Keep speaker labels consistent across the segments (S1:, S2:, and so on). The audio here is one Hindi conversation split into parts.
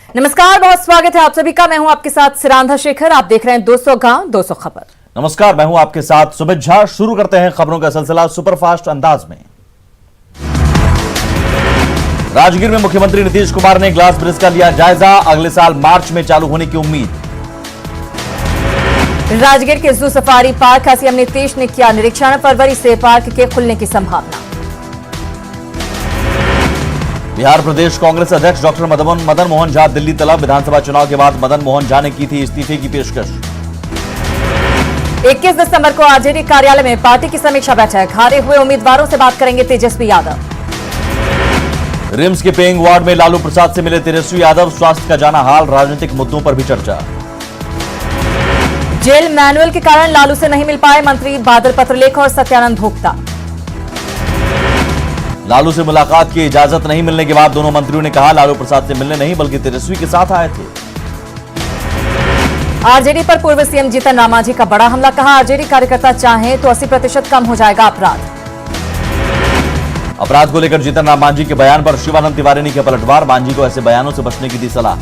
S1: नमस्कार, बहुत स्वागत है आप सभी का। मैं हूं आपके साथ सिरांधा शेखर। आप देख रहे हैं 200 गांव 200 खबर।
S2: नमस्कार, मैं हूं आपके साथ सुमित झा। शुरू करते हैं खबरों का सिलसिला सुपरफास्ट अंदाज में। राजगीर में मुख्यमंत्री नीतीश कुमार ने ग्लास ब्रिज का लिया जायजा। अगले साल मार्च में चालू होने की उम्मीद।
S1: राजगीर के जू सफारी पार्क का सीएम नीतीश ने किया निरीक्षण। फरवरी से पार्क के खुलने की संभावना।
S2: बिहार प्रदेश कांग्रेस अध्यक्ष डॉक्टर मदन मोहन झा दिल्ली तलब। विधानसभा चुनाव के बाद मदन मोहन झा ने की थी इस्तीफे की पेशकश।
S1: 21 दिसंबर को आरजेडी कार्यालय में पार्टी की समीक्षा बैठक। हारे हुए उम्मीदवारों से बात करेंगे तेजस्वी यादव।
S2: रिम्स के पेइंग वार्ड में लालू प्रसाद से मिले तेजस्वी यादव। स्वास्थ्य का जाना हाल, राजनीतिक मुद्दों पर भी चर्चा।
S1: जेल मैनुअल के कारण लालू से नहीं मिल पाए मंत्री बादल पत्रलेख और सत्यानंद भोक्ता।
S2: लालू से मुलाकात की इजाजत नहीं मिलने के बाद दोनों मंत्रियों ने कहा लालू प्रसाद से मिलने नहीं बल्कि तेजस्वी के साथ आए थे।
S1: आरजेडी पर पूर्व सीएम जीतन राम मांझी का बड़ा हमला। कहा आरजेडी कार्यकर्ता चाहें तो 80% कम हो जाएगा अपराध।
S2: अपराध को लेकर जीतन राम मांझी के बयान पर शिवानंद तिवारी ने किया पलटवार। मांझी को ऐसे बयानों से बचने की दी सलाह।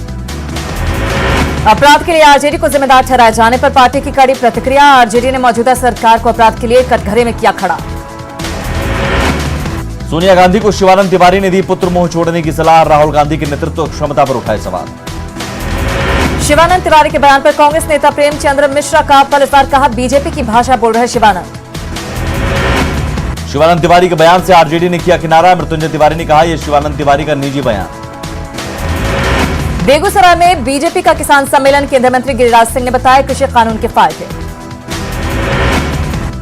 S1: अपराध के लिए आरजेडी को जिम्मेदार ठहराए जाने पर पार्टी की कड़ी प्रतिक्रिया। आरजेडी ने मौजूदा सरकार को अपराध के लिए कटघरे में किया खड़ा।
S2: सोनिया गांधी को शिवानंद तिवारी ने दी पुत्र मोह छोड़ने की सलाह। राहुल गांधी की नेतृत्व क्षमता पर उठाए सवाल।
S1: शिवानंद तिवारी के बयान पर कांग्रेस नेता प्रेमचंद्र मिश्रा का पलटवार। कहा बीजेपी की भाषा बोल रहे शिवानंद।
S2: शिवानंद तिवारी के बयान से आरजेडी ने किया किनारा। मृत्युंजय तिवारी ने कहा यह शिवानंद तिवारी का निजी बयान।
S1: बेगूसराय में बीजेपी का किसान सम्मेलन। केंद्रीय मंत्री गिरिराज सिंह ने बताया कृषि कानून के फायदे।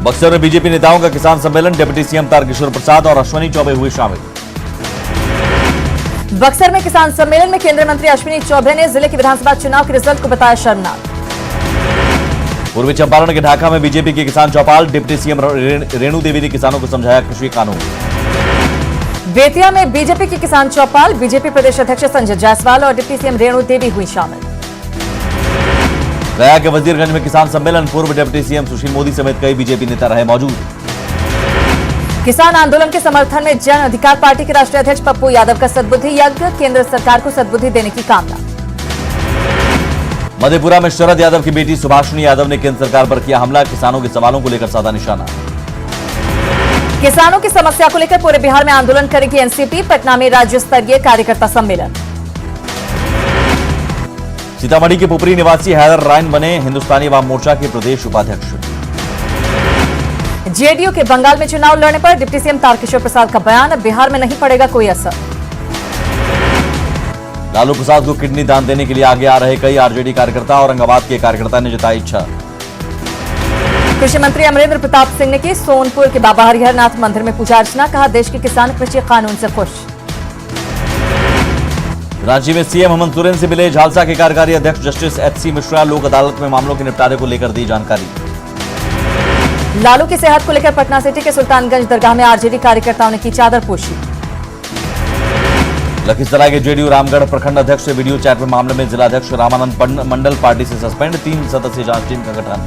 S2: बक्सर में बीजेपी नेताओं का किसान सम्मेलन। डिप्टी सीएम तारकिशोर प्रसाद और अश्विनी चौबे हुए शामिल।
S1: बक्सर में किसान सम्मेलन में केंद्रीय मंत्री अश्विनी चौबे ने जिले के विधानसभा चुनाव के रिजल्ट को बताया शर्मनाक।
S2: पूर्वी चंपारण के ढाका में बीजेपी के किसान चौपाल। डिप्टी सीएम रेणु देवी ने किसानों को समझाया कृषि कानून।
S1: बेतिया में बीजेपी के किसान चौपाल। बीजेपी प्रदेश अध्यक्ष संजय जायसवाल और डिप्टी सीएम रेणु देवी हुई शामिल।
S2: गया के वजीरगंज में किसान सम्मेलन। पूर्व डिप्टी सीएम सुशील मोदी समेत कई बीजेपी नेता रहे मौजूद।
S1: किसान आंदोलन के समर्थन में जन अधिकार पार्टी के राष्ट्रीय अध्यक्ष पप्पू यादव का सद्बुद्धि यज्ञ। केंद्र सरकार को सद्बुद्धि देने की कामना।
S2: मधेपुरा में शरद यादव की बेटी सुभाषिनी यादव ने केंद्र सरकार पर किया हमला। किसानों के सवालों को लेकर साधा निशाना।
S1: किसानों की समस्या को लेकर पूरे बिहार में आंदोलन करेगी एनसीपी। पटना में राज्य स्तरीय कार्यकर्ता सम्मेलन।
S2: सीतामढ़ी के पुपरी निवासी हैदर रायन बने हिंदुस्तानी अवाम मोर्चा के प्रदेश उपाध्यक्ष।
S1: जेडीयू के बंगाल में चुनाव लड़ने पर डिप्टी सीएम तारकिशोर प्रसाद का बयान। बिहार में नहीं पड़ेगा कोई असर।
S2: लालू प्रसाद को किडनी दान देने के लिए आगे आ रहे कई आरजेडी कार्यकर्ता। औरंगाबाद के कार्यकर्ता ने जताई इच्छा।
S1: कृषि मंत्री अमरेंद्र प्रताप सिंह ने की सोनपुर के बाबा हरिहरनाथ मंदिर में पूजा अर्चना। कहा देश के किसान कृषि कानून से खुश।
S2: रांची में सीएम हेमंत सोरेन से मिले झालसा के कार्यकारी अध्यक्ष जस्टिस एचसी मिश्रा। लोक अदालत में मामलों के निपटारे को लेकर दी जानकारी।
S1: लालू की सेहत को लेकर पटना सिटी के सुल्तानगंज दरगाह में आरजेडी कार्यकर्ताओं ने की चादर पोशी।
S2: लखीसराय के जेडीयू रामगढ़ प्रखंड अध्यक्ष से वीडियो चैट में मामले में जिलाध्यक्ष रामानंद मंडल पार्टी से सस्पेंड। 3 सदस्यीय जांच टीम का गठन।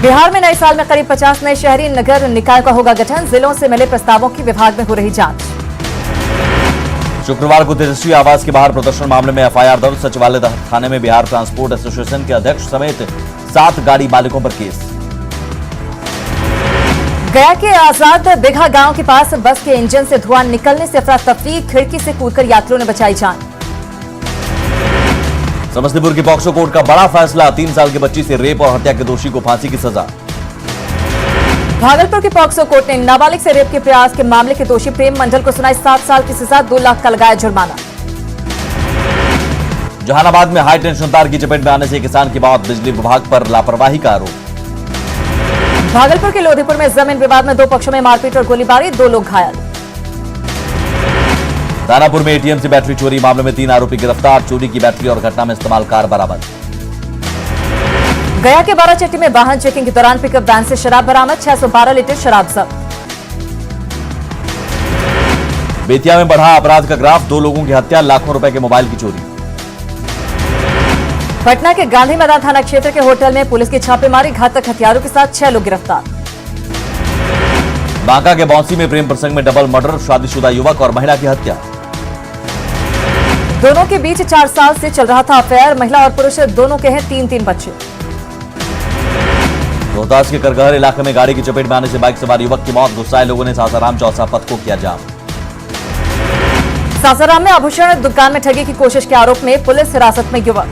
S1: बिहार में नए साल में करीब 50 नए शहरी नगर निकाय का होगा गठन। जिलों से मिले प्रस्तावों की विभाग में हो रही जांच।
S2: शुक्रवार को तेजस्वी आवास के बाहर प्रदर्शन मामले में एफआईआर दर्ज। सचिवालय थाने में बिहार ट्रांसपोर्ट एसोसिएशन के अध्यक्ष समेत 7 गाड़ी मालिकों पर केस।
S1: गया के आजाद बिघा गांव के पास बस के इंजन से धुआं निकलने से अफरा तफरी। खिड़की से कूदकर यात्रियों ने बचाई जान।
S2: समस्तीपुर की पॉक्सो कोर्ट का बड़ा फैसला। 3 साल की बच्ची से रेप और हत्या के दोषी को फांसी की सजा।
S1: भागलपुर की पॉक्सो कोर्ट ने नाबालिग से रेप के प्रयास के मामले के दोषी प्रेम मंडल को सुनाई 7 साल की सजा। 2 लाख का लगाया जुर्माना।
S2: जहानाबाद में हाई टेंशन तार की चपेट में आने से किसान की मौत। बिजली विभाग पर लापरवाही का आरोप।
S1: भागलपुर के लोधीपुर में जमीन विवाद में 2 पक्षों में मारपीट और गोलीबारी। 2 लोग घायल।
S2: दानापुर में एटीएम से बैटरी चोरी मामले में 3 आरोपी गिरफ्तार। चोरी की बैटरी और घटना में इस्तेमाल कार बरामद।
S1: गया के बाराचट्टी में वाहन चेकिंग के दौरान पिकअप वैन से शराब बरामद। 612 लीटर शराब जब्त।
S2: बेतिया में बढ़ा अपराध का ग्राफ। 2 लोगों की हत्या, लाखों रुपए के मोबाइल की चोरी।
S1: पटना के गांधी मैदान थाना क्षेत्र के होटल में पुलिस की छापेमारी। घातक हथियारों के साथ 6 लोग गिरफ्तार।
S2: बांका के बौंसी में प्रेम प्रसंग में डबल मर्डर। शादीशुदा युवक और महिला की हत्या।
S1: दोनों के बीच 4 साल से चल रहा था अफेयर। महिला और पुरुष दोनों के हैं 3-3 बच्चे।
S2: रोहतास के करगहर इलाके में गाड़ी की चपेट में आने से बाइक सवार युवक की मौत। गुस्साए लोगों ने सासाराम चौसा पथ को किया जाम।
S1: सासाराम में आभूषण दुकान में ठगी की कोशिश के आरोप में पुलिस हिरासत में युवक।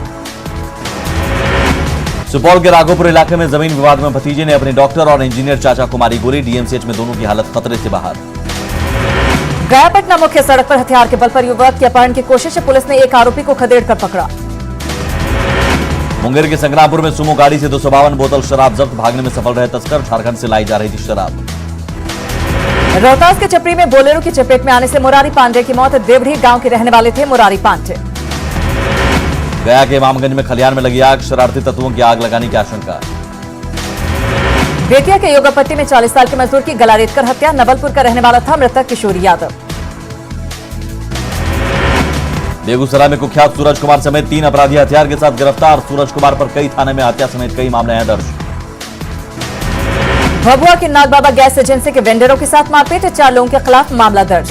S2: सुपौल के राघोपुर इलाके में जमीन विवाद में भतीजे ने अपने डॉक्टर और इंजीनियर चाचा को मारी गोली। डीएमसीएच में दोनों की हालत खतरे से बाहर।
S1: गया पटना मुख्य सड़क पर हथियार के बल पर युवक की अपहरण की कोशिश। पुलिस ने एक आरोपी को खदेड़ कर पकड़ा।
S2: मुंगेर के संग्रामपुर में सुमो गाड़ी से 252 बोतल शराब जब्त। भागने में सफल रहे तस्कर। झारखंड से लाई जा रही थी शराब।
S1: रोहतास के चपरी में बोलेरो की चपेट में आने से मुरारी पांडे की मौत। देवढ़ी गांव के रहने वाले थे मुरारी पांडे।
S2: गया के इमामगंज में खलियान में लगी आग। शरारती तत्वों की आग लगाने की आशंका।
S1: बेतिया के योगापट्टी में 40 साल के मजदूर की गला रेतकर हत्या। नवलपुर का रहने वाला था मृतक किशोरी यादव।
S2: बेगूसराय में कुख्यात सूरज कुमार समेत 3 अपराधी हथियार के साथ गिरफ्तार। सूरज कुमार पर कई थाने में हत्या समेत कई मामले हैं दर्ज।
S1: भभुआ के नागबाबा गैस एजेंसी के वेंडरों के साथ मारपीट। 4 लोगों के खिलाफ मामला दर्ज।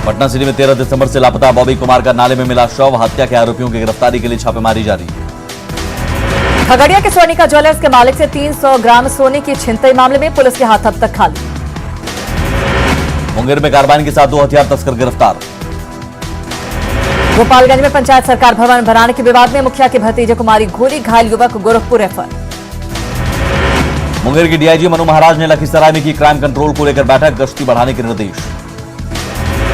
S2: पटना सिटी में 13 दिसंबर से लापता बॉबी कुमार का नाले में मिला शव। हत्या के आरोपियों की गिरफ्तारी के लिए छापेमारी जारी।
S1: खगड़िया के स्वर्णिका ज्वेलर्स के मालिक से 300 ग्राम सोने की छिनतई मामले में पुलिस के हाथ अब तक खाली।
S2: मुंगेर में कार्बाइन के साथ 2 हथियार तस्कर गिरफ्तार।
S1: गोपालगंज में पंचायत सरकार भवन बनाने के विवाद में मुखिया के भतीजे को मारी गोली। घायल युवक गोरखपुर रेफर।
S2: मुंगेर की डीआईजी मनु महाराज ने लखीसराय में की क्राइम कंट्रोल को लेकर बैठक। गश्ती बढ़ाने के निर्देश।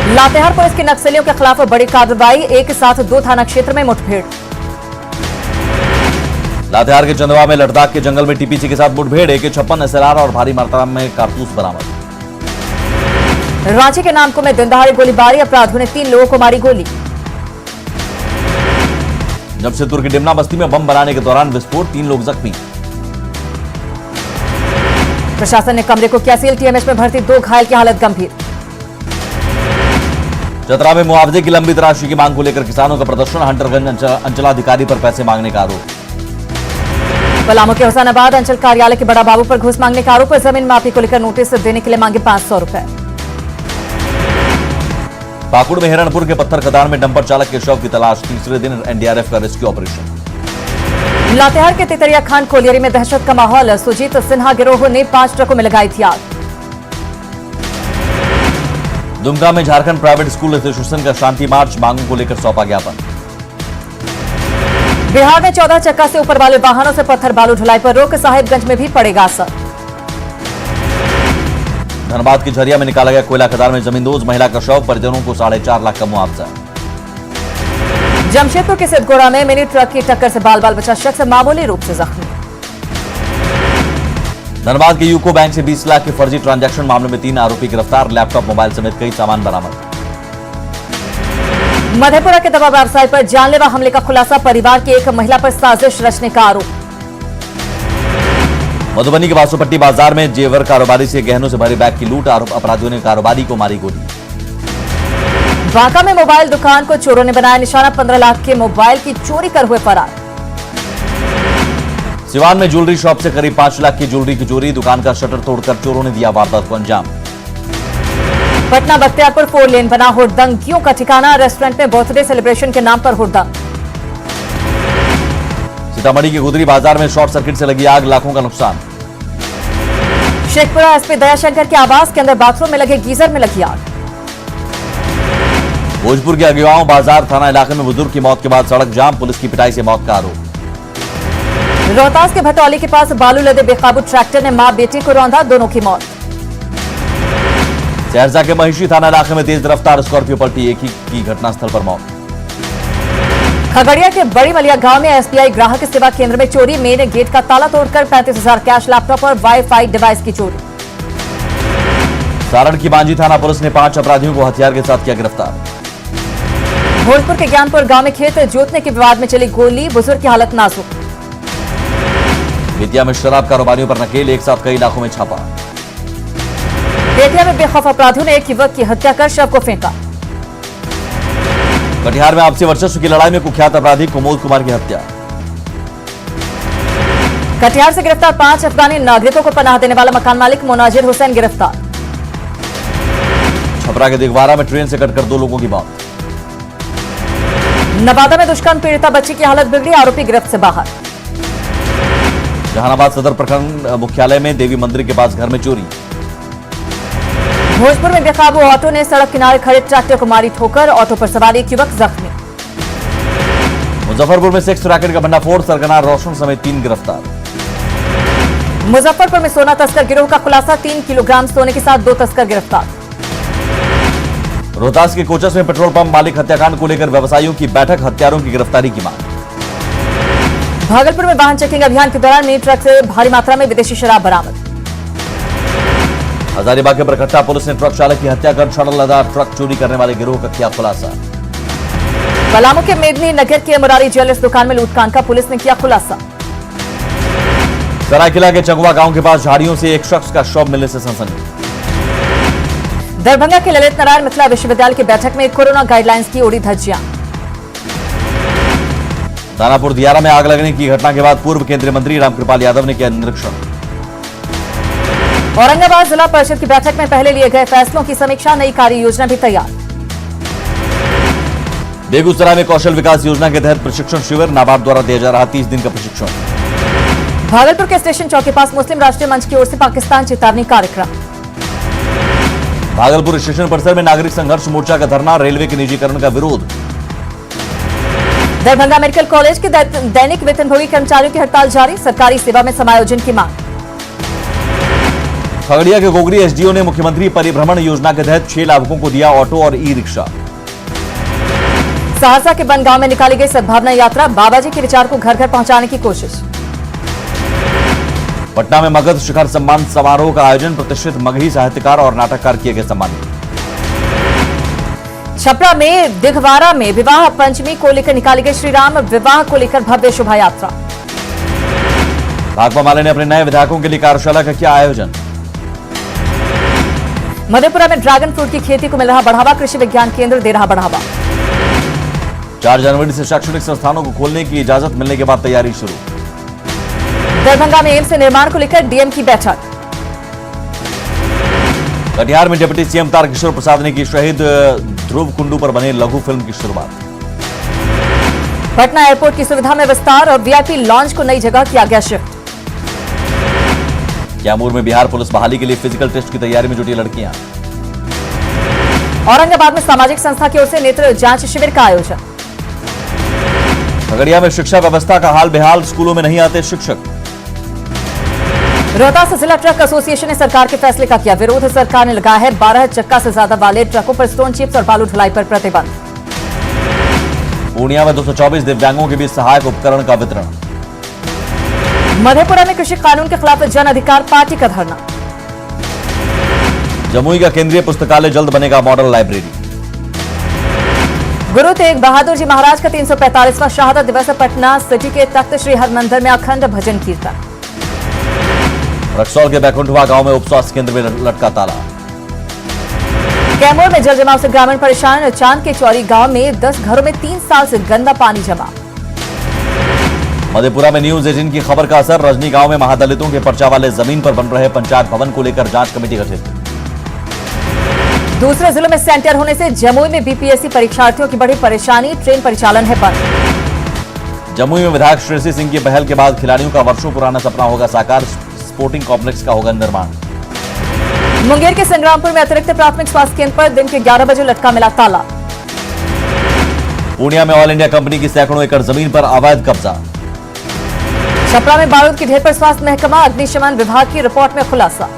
S1: लातेहार पुलिस की नक्सलियों के खिलाफ बड़ी कार्रवाई। एक साथ 2 थाना क्षेत्र में मुठभेड़।
S2: लातेहार के चंदवा में लद्दाख के जंगल में टीपीसी के साथ मुठभेड़। AK-56 SLR और भारी मात्रा में कारतूस बरामद।
S1: रांची के नामको में दिनदहाड़े गोलीबारी। अपराधियों ने 3 लोगों को मारी गोली।
S2: जमशेदपुर की डिमना बस्ती में बम बनाने के दौरान विस्फोट। 3 लोग जख्मी।
S1: प्रशासन ने कमरे को किया सील। TMH में भर्ती 2 घायल की हालत गंभीर।
S2: चतरा में मुआवजे की लंबित राशि की मांग को लेकर किसानों का प्रदर्शन। हंटरगंज अंचलाधिकारी पर पैसे मांगने का आरोप।
S1: पलामू के हुसैनाबाद अंचल कार्यालय के बड़ा बाबू पर घूस मांगने का आरोप। जमीन माफी को लेकर नोटिस देने के लिए मांगे 500 रुपए।
S2: पाकुड़ में हिरणपुर के पत्थर खदान में डंपर चालक के शव की तलाश। तीसरे दिन NDRF का रेस्क्यू ऑपरेशन।
S1: लातेहार के तितरिया खान कोलियरी में दहशत का माहौल। सुजीत सिन्हा गिरोह ने 5 ट्रकों में लगाई थी आग।
S2: दुमका में झारखंड प्राइवेट स्कूल एसोसिएशन का शांति मार्च। मांगों को लेकर सौंपा ज्ञापन।
S1: बिहार में 14 चक्का से ऊपर वाले वाहनों से पत्थर बालू ढुलाई पर रोक। साहिबगंज में भी पड़ेगा असर।
S2: धनबाद की झरिया में निकाला गया कोयला खदान में जमींदोज। महिला का शव। परिजनों को 4.5 लाख का मुआवजा।
S1: जमशेदपुर के सिद्धगोड़ा में मिनी ट्रक की टक्कर से बाल बाल बचा शख्स मामूली रूप से जख्मी।
S2: धनबाद के यूको बैंक से 20 लाख के फर्जी ट्रांजैक्शन मामले में 3 आरोपी गिरफ्तार। लैपटॉप मोबाइल समेत कई सामान बरामद।
S1: मधेपुरा के दवा व्यवसाय पर जानलेवा हमले का खुलासा। परिवार की एक महिला पर साजिश रचने का आरोप।
S2: मधुबनी के बासोपट्टी बाजार में जेवर कारोबारी से गहनों से भरे बैग की लूट। अपराधियों ने कारोबारी को मारी गोली।
S1: बांका में मोबाइल दुकान को चोरों ने बनाया निशाना। 15 लाख के मोबाइल की चोरी कर हुए फरार।
S2: सिवान में ज्वेलरी शॉप से करीब 5 लाख की ज्वेलरी की चोरी। दुकान का शटर तोड़कर चोरों ने दिया वारदात को अंजाम।
S1: पटना बख्तियारपुर 4 लेन बना हुड़दंगियों का ठिकाना। रेस्टोरेंट में बर्थडे सेलिब्रेशन के नाम पर हुड़दंग।
S2: सीतामढ़ी के गुदरी बाजार में शॉर्ट सर्किट से लगी आग। लाखों का नुकसान।
S1: शेखपुरा SP दयाशंकर के आवास के अंदर बाथरूम में लगे गीजर में लगी आग।
S2: भोजपुर के अगुवाओं बाजार थाना इलाके में बुजुर्ग की मौत के बाद सड़क जाम। पुलिस की पिटाई से मौत का आरोप।
S1: रोहतास के भटौली के पास बालू लदे बेकाबू ट्रैक्टर ने मां बेटी को रौंदा। दोनों की मौत।
S2: सहरसा के महिषी थाना इलाके में तेज रफ्तार स्कॉर्पियो पलटी। एक ही की घटनास्थल पर मौत।
S1: खगड़िया के बड़ी मलिया गांव में SBI ग्राहक सेवा केंद्र में चोरी। मेन गेट का ताला तोड़कर 35,000 कैश, लैपटॉप और वाईफाई डिवाइस की चोरी।
S2: सारण की बांजी थाना पुलिस ने 5 अपराधियों को हथियार के साथ किया गिरफ्तार।
S1: भोजपुर के ज्ञानपुर गांव में खेत जोतने के विवाद में चली गोली। बुजुर्ग की हालत नाजुक।
S2: बेतिया में शराब कारोबारियों पर नकेल। एक साथ कई इलाकों में छापा।
S1: बेतिया में बेखौफ अपराधियों ने एक युवक की हत्या कर शव को फेंका।
S2: कटिहार में आपसी वर्चस्व की लड़ाई में कुख्यात अपराधी कुमोद कुमार की हत्या।
S1: कटिहार से गिरफ्तार 5 अफगानी नागरिकों को पनाह देने वाला मकान मालिक मुनाजिर हुसैन गिरफ्तार।
S2: छपरा के दिगवारा में ट्रेन से कटकर 2 लोगों की मौत।
S1: नवादा में दुष्कर्म पीड़िता बच्ची की हालत बिगड़ी, आरोपी गिरफ्त से बाहर।
S2: जहानाबाद सदर प्रखंड मुख्यालय में देवी मंदिर के पास घर में चोरी।
S1: भोजपुर में बेकाबू ऑटो ने सड़क किनारे खड़े ट्रैक्टर को मारी ठोकर, ऑटो पर सवार एक युवक जख्मी।
S2: मुजफ्फरपुर में सेक्स रैकेट का भंडाफोड़, सरगना रोशन समेत 3 गिरफ्तार।
S1: मुजफ्फरपुर में सोना तस्कर गिरोह का खुलासा, 3 किलोग्राम सोने के साथ 2 तस्कर गिरफ्तार।
S2: रोहतास के कोचस में पेट्रोल पंप मालिक हत्याकांड को लेकर व्यवसायियों की बैठक, हत्यारों की गिरफ्तारी की मांग।
S1: भागलपुर में वाहन चेकिंग अभियान के दौरान मिनी ट्रक से भारी मात्रा में विदेशी शराब बरामद।
S2: हजारीबाग के बरकट्टा पुलिस ने ट्रक चालक की हत्या कर छड़ लदा ट्रक चोरी करने वाले गिरोह का किया खुलासा।
S1: पलामू के मेदनी नगर के मुरारी ज्वेलर्स दुकान में लूटकांड का पुलिस ने किया खुलासा।
S2: सरायकेला के चंगवा गांव के पास झाड़ियों से एक शख्स का शव मिलने से सनसनी।
S1: दरभंगा के ललित नारायण मिथिला विश्वविद्यालय की बैठक में कोरोना गाइडलाइंस की उड़ी धज्जियां।
S2: दानापुर दियारा में आग लगने की घटना के बाद पूर्व केंद्रीय मंत्री रामकृपाल यादव ने किया निरीक्षण।
S1: औरंगाबाद जिला परिषद की बैठक में पहले लिए गए फैसलों की समीक्षा, नई कार्य योजना भी तैयार।
S2: बेगूसराय में कौशल विकास योजना के तहत प्रशिक्षण शिविर, नाबार्ड द्वारा दिया जा रहा 30 दिन का प्रशिक्षण।
S1: भागलपुर के स्टेशन चौक के पास मुस्लिम राष्ट्रीय मंच की ओर से पाकिस्तान चेतावनी कार्यक्रम।
S2: भागलपुर स्टेशन परिसर में नागरिक संघर्ष मोर्चा का धरना, रेलवे के निजीकरण का विरोध।
S1: दरभंगा मेडिकल कॉलेज के दैनिक वेतनभोगी कर्मचारियों की हड़ताल जारी, सरकारी सेवा में समायोजन की मांग।
S2: खगड़िया के गोगरी एसडीओ ने मुख्यमंत्री परिभ्रमण योजना के तहत 6 लाभुकों को दिया ऑटो और ई रिक्शा।
S1: सहरसा के बनगांव में निकाली गई सद्भावना यात्रा, बाबा जी के विचार को घर घर पहुंचाने की कोशिश।
S2: पटना में मगध शिखर सम्मान समारोह का आयोजन, प्रतिष्ठित मगही साहित्यकार और नाटककार किए गए सम्मानित।
S1: छपरा में दिघवारा में विवाह पंचमी को लेकर निकाली गई श्रीराम विवाह को लेकर भव्य शोभा यात्रा।
S2: भाकपा माले ने अपने नए विधायकों के लिए कार्यशाला का किया आयोजन।
S1: मधेपुरा में ड्रैगन फ्रूट की खेती को मिल रहा बढ़ावा, कृषि विज्ञान केंद्र दे रहा बढ़ावा।
S2: 4 जनवरी से शैक्षणिक संस्थानों को खोलने की इजाजत मिलने के बाद तैयारी शुरू।
S1: दरभंगा में एम्स निर्माण को लेकर डीएम की बैठक।
S2: कटिहार में डिप्टी सीएम तारकिशोर प्रसाद ने की शहीद ध्रुव कुंडू पर बने लघु फिल्म की शुरुआत।
S1: पटना एयरपोर्ट की सुविधा में विस्तार और वीआईपी लॉन्च को नई जगह किया गया शिफ्ट।
S2: कैमूर में बिहार पुलिस बहाली के लिए फिजिकल टेस्ट की तैयारी में जुटी लड़कियां।
S1: औरंगाबाद में सामाजिक संस्था की ओर से नेत्र जांच शिविर का आयोजन।
S2: खगड़िया में शिक्षा व्यवस्था का हाल बेहाल, स्कूलों में नहीं आते शिक्षक।
S1: रोहतास जिला ट्रक एसोसिएशन ने सरकार के फैसले का किया विरोध, सरकार ने लगाया है 12 चक्का से ज्यादा वाले ट्रकों पर स्टोन चिप्स और बालू ढुलाई पर प्रतिबंध।
S2: पूर्णिया में 224 दिव्यांगों के बीच सहायक उपकरण का वितरण।
S1: मधेपुरा में कृषि कानून के खिलाफ जन अधिकार पार्टी का धरना।
S2: जमुई का केंद्रीय पुस्तकालय जल्द बनेगा मॉडल लाइब्रेरी। गुरु
S1: तेग बहादुर जी महाराज का 345वां शहादत दिवस, पटना सिटी के तख्त श्री हरमंदिर में अखंड भजन कीर्तन।
S2: रक्सौल के बैकुंठवा गांव में उप स्वास्थ्य केंद्र में लटका ताला।
S1: कैमूर में जल जमाव से ग्रामीण परेशान, चांद के चौरी गांव में 10 घरों में 3 साल से गंदा पानी जमा।
S2: मधेपुरा में न्यूज 18 की खबर का असर, रजनी गांव में महादलितों के पर्चा वाले जमीन पर बन रहे पंचायत भवन को लेकर जांच कमेटी गठित।
S1: दूसरे जिलों में सेंटर होने से जमुई में बीपीएससी परीक्षार्थियों की बड़ी परेशानी, ट्रेन परिचालन है बंद।
S2: जमुई में विधायक श्रेयसी सिंह की पहल के बाद खिलाड़ियों का वर्षों पुराना सपना होगा साकार, स्पोर्टिंग कॉम्प्लेक्स का होगा निर्माण।
S1: मुंगेर के संग्रामपुर में अतिरिक्त प्राथमिक स्वास्थ्य केंद्र पर दिन के 11 बजे लटका मिला ताला।
S2: पूर्णिया में ऑल इंडिया कंपनी की सैकड़ों एकड़ जमीन पर अवैध कब्जा।
S1: छपरा में बारूद की ढेर पर स्वास्थ्य महकमा, अग्निशमन विभाग की रिपोर्ट में खुलासा।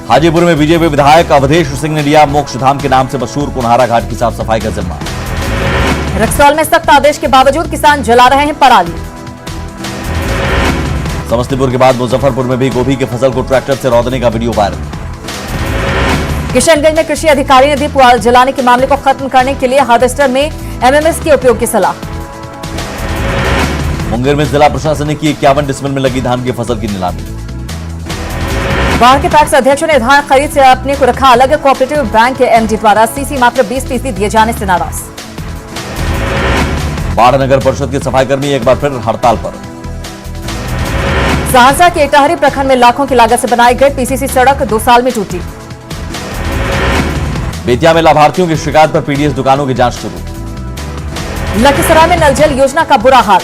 S2: हाजीपुर में बीजेपी विधायक अवधेश सिंह ने लिया मोक्षधाम के नाम से मशहूर कुन्हारा घाट की साफ सफाई का जिम्मा।
S1: रक्सौल में सख्त आदेश के बावजूद किसान जला रहे हैं पराली।
S2: समस्तीपुर के बाद मुजफ्फरपुर में भी गोभी की फसल को ट्रैक्टर से रौंदने का वीडियो वायरल।
S1: किशनगंज में कृषि अधिकारी ने दी पुआल जलाने के मामले को खत्म करने के लिए हार्वेस्टर में एमएमएस के उपयोग की सलाह।
S2: मुंगेर में जिला प्रशासन ने की 51 डिसमिल में लगी धान की फसल की नीलामी।
S1: बाढ़ के पैक्स अध्यक्षों ने धान खरीद से अपने को रखा अलग, कोऑपरेटिव बैंक के एमडी द्वारा सीसी मात्र 20% दिए जाने से नाराज।
S2: बाढ़ नगर परिषद के सफाई कर्मी एक बार फिर हड़ताल पर।
S1: सहरसा के इटाहरी प्रखंड में लाखों की लागत से बनाई गई पीसीसी सड़क 2 साल में टूटी।
S2: बेतिया में लाभार्थियों की शिकायत पर पीडीएस दुकानों की जांच शुरू।
S1: लखीसराय में नल जल योजना का बुरा हाल।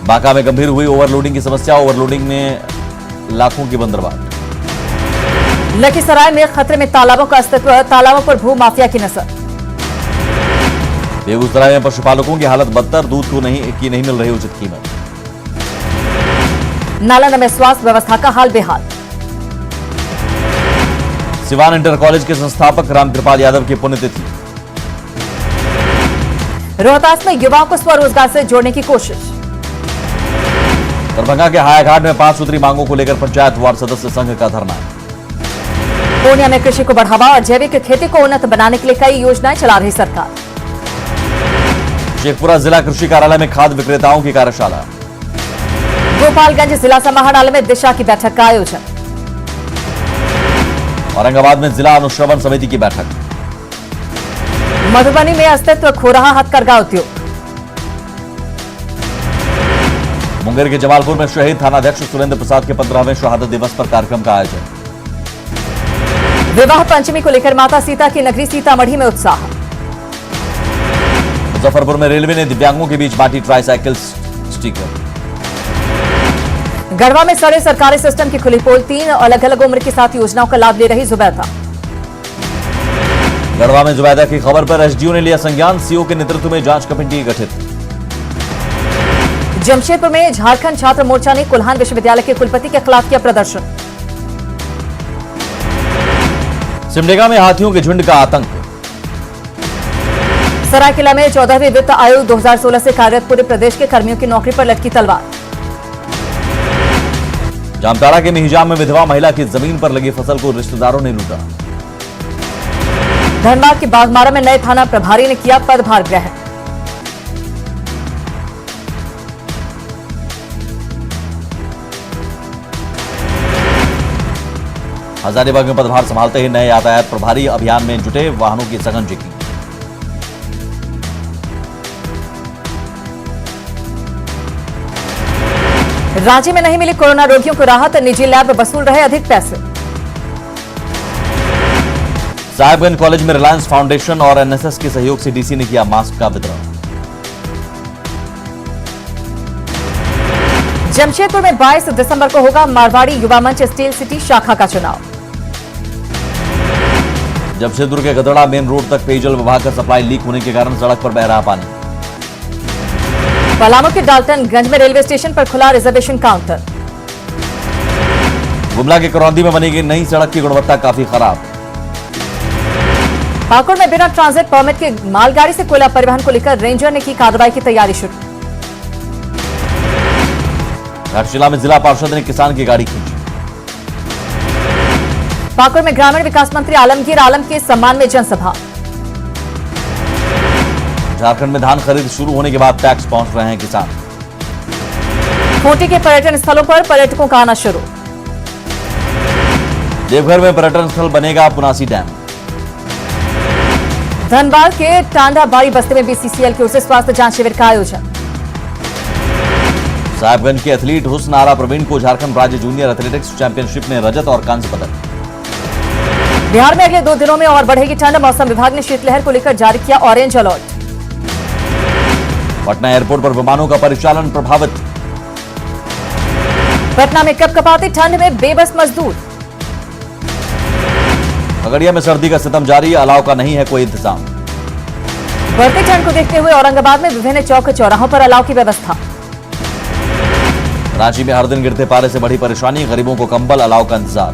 S2: बांका में गंभीर हुई ओवरलोडिंग की समस्या, ओवरलोडिंग में लाखों की बंदरबाट।
S1: लखीसराय में खतरे में तालाबों का अस्तित्व, तालाबों पर भू माफिया की नजर।
S2: बेगूसराय में पशुपालकों की हालत बदतर, दूध को नहीं मिल रही उचित कीमत।
S1: नालंदा में स्वास्थ्य व्यवस्था का हाल बेहाल।
S2: सिवान इंटर कॉलेज के संस्थापक रामकृपाल यादव की पुण्यतिथि।
S1: रोहतास में युवाओं को स्वरोजगार से जोड़ने की कोशिश।
S2: दरभंगा के हायाघाट में 5 सूत्री मांगों को लेकर पंचायत वार्ड सदस्य संघ का धरना।
S1: पूर्णिया में कृषि को बढ़ावा और जैविक खेती को उन्नत बनाने के लिए कई योजनाएं चला रही सरकार।
S2: शेखपुरा जिला कृषि कार्यालय में खाद विक्रेताओं की कार्यशाला।
S1: गोपालगंज जिला समाहरणालय में दिशा की बैठक का आयोजन।
S2: औरंगाबाद में जिला अनुश्रवण समिति की बैठक।
S1: मधुबनी में अस्तित्व खो रहा हथकरघा उद्योग।
S2: मुंगेर के जमालपुर में शहीद थानाध्यक्ष सुरेंद्र प्रसाद के 15वें शहादत दिवस पर कार्यक्रम का आयोजन।
S1: विवाह पंचमी को लेकर माता सीता की नगरी सीतामढ़ी में उत्साह।
S2: मुजफ्फरपुर में रेलवे ने दिव्यांगों के बीच बांटी ट्राईसाइकिल स्टिकर।
S1: गढ़वा में सड़े सरकारी सिस्टम की खुली पोल, 3 अलग अलग उम्र के साथ योजनाओं का लाभ ले रही जुबैदा।
S2: गढ़वा में जुबैदा की खबर पर एसडीओ ने लिया संज्ञान, सीओ के नेतृत्व में जांच कमेटी गठित।
S1: जमशेदपुर में झारखंड छात्र मोर्चा ने कुल्हान विश्वविद्यालय के कुलपति के खिलाफ किया प्रदर्शन।
S2: सिमडेगा में हाथियों के झुंड का आतंक।
S1: सरायकेला में 14वीं वित्त आयोग 2016 से कार्यरत पूरे प्रदेश के कर्मियों की नौकरी पर लटकी तलवार।
S2: जामताड़ा के मिहिजाम में विधवा महिला की जमीन पर लगी फसल को रिश्तेदारों ने लूटा।
S1: धनबाद के बागमारा में नए थाना प्रभारी ने किया पदभार ग्रहण।
S2: हजारीबाग में पदभार संभालते ही नए यातायात प्रभारी अभियान में जुटे, वाहनों की सघन चेकिंग।
S1: राज्य में नहीं मिली कोरोना रोगियों को राहत, निजी लैब वसूल रहे अधिक पैसे।
S2: साहिबगंज कॉलेज में रिलायंस फाउंडेशन और एनएसएस के सहयोग से डीसी ने किया मास्क का वितरण।
S1: जमशेदपुर में 22 दिसंबर को होगा मारवाड़ी युवा मंच स्टील सिटी शाखा का चुनाव।
S2: जमशेदपुर के गदड़ा मेन रोड तक पेयजल विभाग का सप्लाई लीक होने के कारण सड़क पर बह रहा पानी।
S1: पलामू के डाल्टनगंज में रेलवे स्टेशन पर खुला रिजर्वेशन काउंटर।
S2: गुमला के करौंदी में बनेगी नई सड़क की गुणवत्ता काफी खराब।
S1: पाकुड़ में बिना ट्रांजिट परमिट के मालगाड़ी से कोयला परिवहन को लेकर रेंजर ने की कार्रवाई की तैयारी शुरू।
S2: घाटशिला में जिला पार्षद ने किसान की गाड़ी खींची।
S1: पाकुड़ में ग्रामीण विकास मंत्री आलमगीर आलम के सम्मान में जनसभा।
S2: झारखंड में धान खरीद शुरू होने के बाद टैक्स पहुंच रहे हैं किसान।
S1: खूंटी के पर्यटन स्थलों पर पर्यटकों का आना शुरू।
S2: देवघर में पर्यटन स्थल बनेगा पुनासी डैम।
S1: धनबाद के टांडा बाड़ी बस्ती में बीसीसीएल की ओर से स्वास्थ्य जांच शिविर का आयोजन।
S2: साहिबगंज के एथलीट हुस्न आरा प्रवीण को झारखंड राज्य जूनियर एथलेटिक्स चैंपियनशिप में रजत और कांस्य पदक।
S1: बिहार में अगले 2 दिनों में और बढ़ेगी ठंड, मौसम विभाग ने शीतलहर को लेकर जारी किया ऑरेंज अलर्ट।
S2: पटना एयरपोर्ट पर विमानों का परिचालन प्रभावित।
S1: पटना में कपकपाती ठंड में बेबस मजदूर।
S2: खगड़िया में सर्दी का सितम जारी, अलाव का नहीं है कोई इंतजाम।
S1: बढ़ती ठंड को देखते हुए औरंगाबाद में विभिन्न चौक चौराहों पर अलाव की व्यवस्था।
S2: रांची में हर दिन गिरते पारे से बड़ी परेशानी, गरीबों को कंबल अलाव का इंतजार।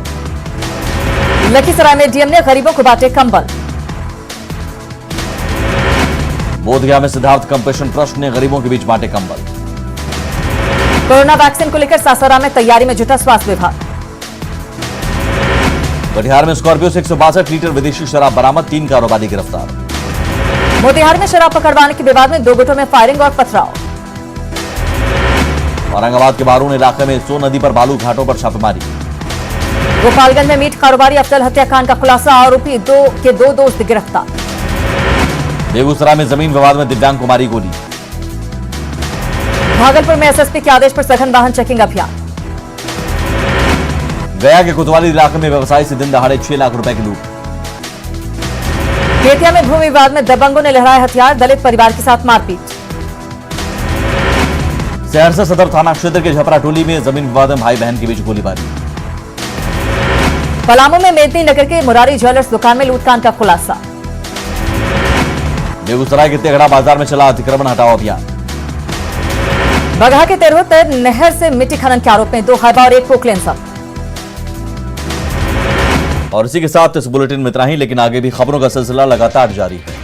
S1: लखीसराय में डीएम ने गरीबों को बांटे कंबल।
S2: बोधगया में सिद्धार्थ कंपेशन ट्रस्ट ने गरीबों के बीच बांटे कंबल।
S1: कोरोना वैक्सीन को लेकर सासाराम में तैयारी में जुटा स्वास्थ्य विभाग।
S2: कटिहार में स्कॉर्पियो से 162 लीटर विदेशी शराब बरामद, 3 कारोबारी गिरफ्तार।
S1: मोतिहार में शराब पकड़वाने के विवाद में 2 गुटों में फायरिंग और पथराव।
S2: औरंगाबाद के बारून इलाके में सो नदी पर बालू घाटों पर छापेमारी।
S1: गोपालगंज में मीट कारोबारी अफजल हत्याकांड का खुलासा, आरोपी 2 दोस्त गिरफ्तार।
S2: बेगूसराय में जमीन विवाद में दिव्यांग को मारी गोली।
S1: भागलपुर में एसएसपी के आदेश पर सघन वाहन चेकिंग अभियान।
S2: गया के कोतवाली इलाके में व्यवसायी से दिन दहाड़े 6 लाख रुपए की लूट।
S1: बेतिया में भूमि विवाद में दबंगों ने लहराए हथियार, दलित परिवार के साथ मारपीट।
S2: सहरसा सदर थाना क्षेत्र के झपरा टोली में जमीन विवाद में भाई बहन के बीच गोलीबारी।
S1: पलामू में मेदनी नगर के मुरारी ज्वेलर्स दुकान में लूटकांड का खुलासा।
S2: बेगूसराय के तेगड़ा बाजार में चला अतिक्रमण हटाओ अभियान।
S1: बगहा के तेरहुत नहर से मिट्टी खनन के आरोप में 2 हाइबा और 1 पोकलेन सब।
S2: और इसी के साथ इस बुलेटिन में इतना ही, लेकिन आगे भी खबरों का सिलसिला लगातार जारी है।